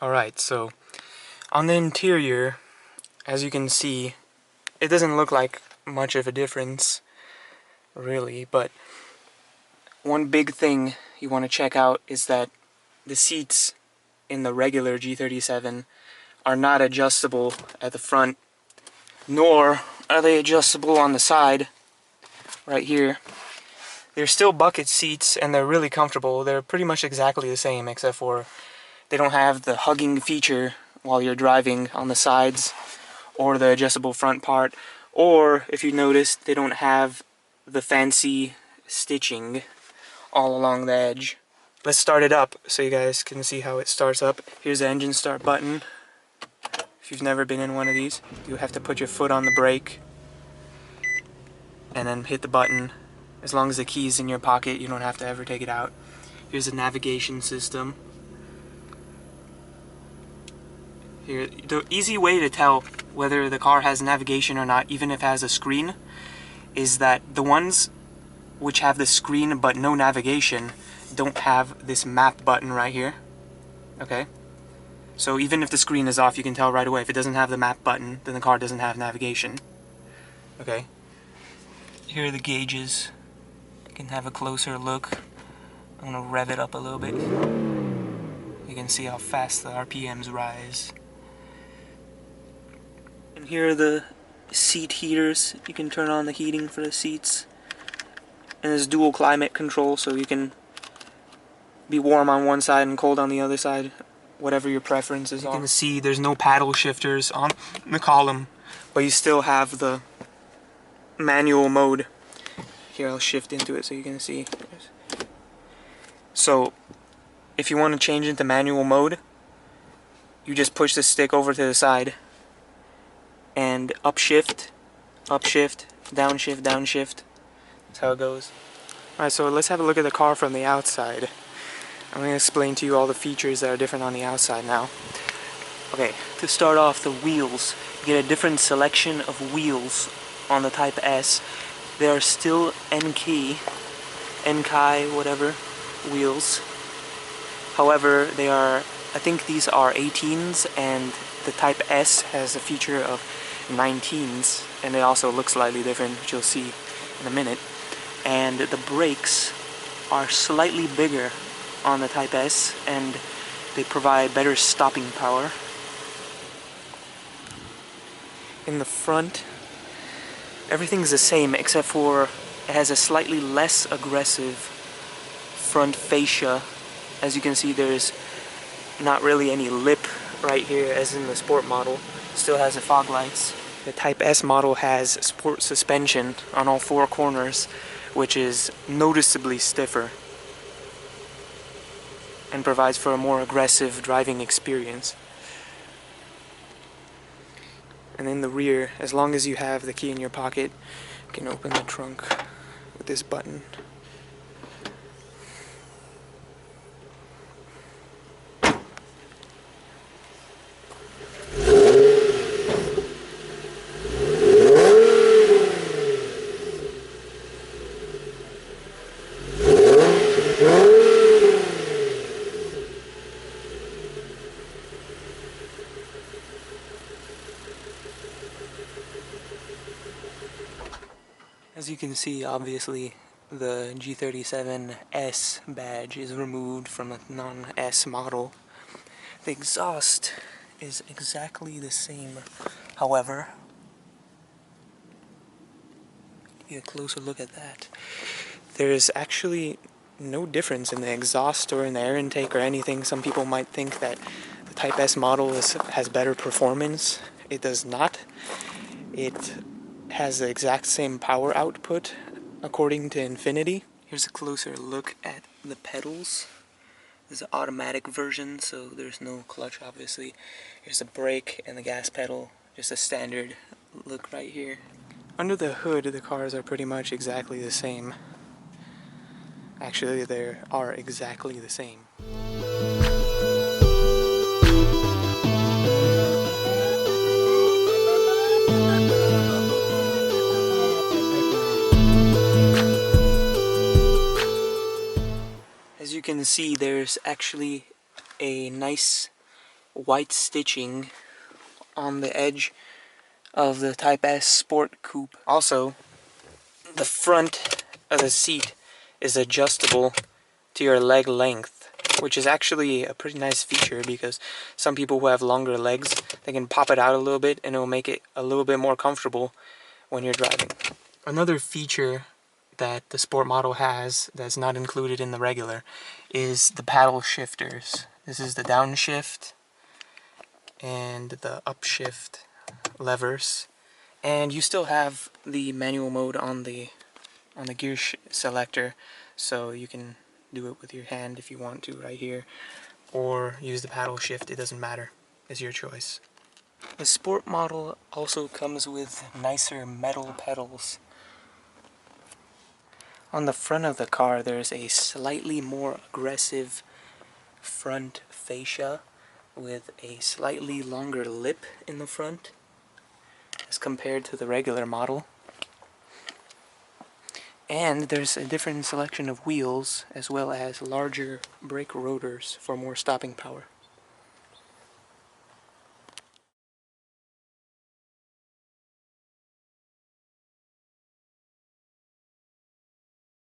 Alright, so on the interior, as you can see, it doesn't look like much of a difference, really, but one big thing you want to check out is that the seats in the regular G37 are not adjustable at the front, nor are they adjustable on the side, right here. They're still bucket seats and they're really comfortable. They're pretty much exactly the same, except for they don't have the hugging feature while you're driving on the sides, or the adjustable front part, or if you noticed, they don't have the fancy stitching all along the edge. Let's start it up so you guys can see how it starts up. Here's the engine start button. If you've never been in one of these, you have to put your foot on the brake and then hit the button. As long as the key's in your pocket, you don't have to ever take it out. Here's the navigation system. Here, the easy way to tell whether the car has navigation or not, even if it has a screen, is that the ones which have the screen but no navigation don't have this map button right here. Okay? So even if the screen is off, you can tell right away. If it doesn't have the map button, then the car doesn't have navigation. Okay? Here are the gauges. You can have a closer look. I'm gonna rev it up a little bit. You can see how fast the RPMs rise. And here are the seat heaters. You can turn on the heating for the seats. And there's dual climate control, so you can be warm on one side and cold on the other side, whatever your preferences are. You can see there's no paddle shifters on the column, but you still have the manual mode. Here, I'll shift into it so you can see. So, if you want to change into manual mode, you just push the stick over to the side and upshift, upshift, downshift, downshift. That's how it goes. Alright, so let's have a look at the car from the outside. I'm going to explain to you all the features that are different on the outside now. Okay, to start off, the wheels. You get a different selection of wheels on the Type S. They are still Enkei, whatever, wheels. However, they are, I think these are 18s, and the Type S has a feature of 19s, and they also look slightly different, which you'll see in a minute. And the brakes are slightly bigger on the Type S, and they provide better stopping power. In the front, everything's the same except for it has a slightly less aggressive front fascia. As you can see, there's not really any lip right here as in the Sport model. Still has the fog lights. The Type S model has sport suspension on all four corners, which is noticeably stiffer and provides for a more aggressive driving experience. And in the rear, as long as you have the key in your pocket, you can open the trunk with this button. As you can see, obviously, the G37S badge is removed from the non-S model. The exhaust is exactly the same, however. Get a closer look at that. There is actually no difference in the exhaust or in the air intake or anything. Some people might think that the Type S model has better performance. It does not. It has the exact same power output according to Infiniti. Here's a closer look at the pedals. This is an automatic version, so there's no clutch obviously. Here's the brake and the gas pedal, just a standard look right here. Under the hood, the cars are pretty much exactly the same. Actually, they are exactly the same. As you can see, there's actually a nice white stitching on the edge of the Type S Sport Coupe. Also, the front of the seat is adjustable to your leg length, which is actually a pretty nice feature because some people who have longer legs, they can pop it out a little bit and it'll make it a little bit more comfortable when you're driving. Another feature that the Sport model has that's not included in the regular is the paddle shifters. This is the downshift and the upshift levers, and you still have the manual mode on the gear selector, so you can do it with your hand if you want to right here, or use the paddle shift. It doesn't matter, it's your choice. The Sport model also comes with nicer metal pedals. On the front of the car there's a slightly more aggressive front fascia with a slightly longer lip in the front as compared to the regular model. And there's a different selection of wheels as well as larger brake rotors for more stopping power.